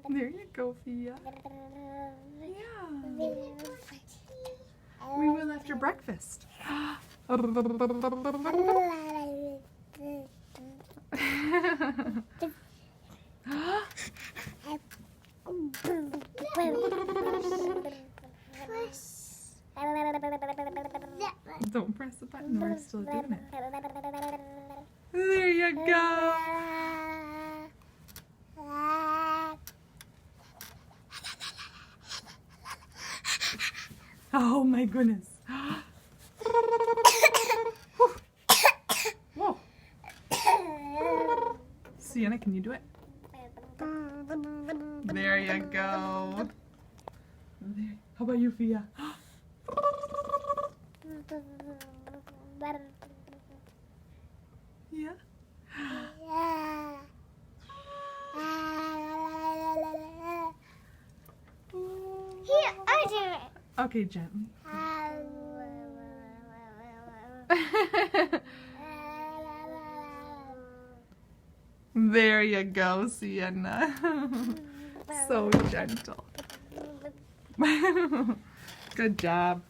There you go, Fia. Yeah. We will after breakfast. Don't press the button, we're still doing it. There you go. Oh my goodness. Whoa. Sienna, can you do it? There you go. There. How about you, Fia? Yeah. Here, I do it. Okay, gently. There you go, Sienna. So gentle. Good job.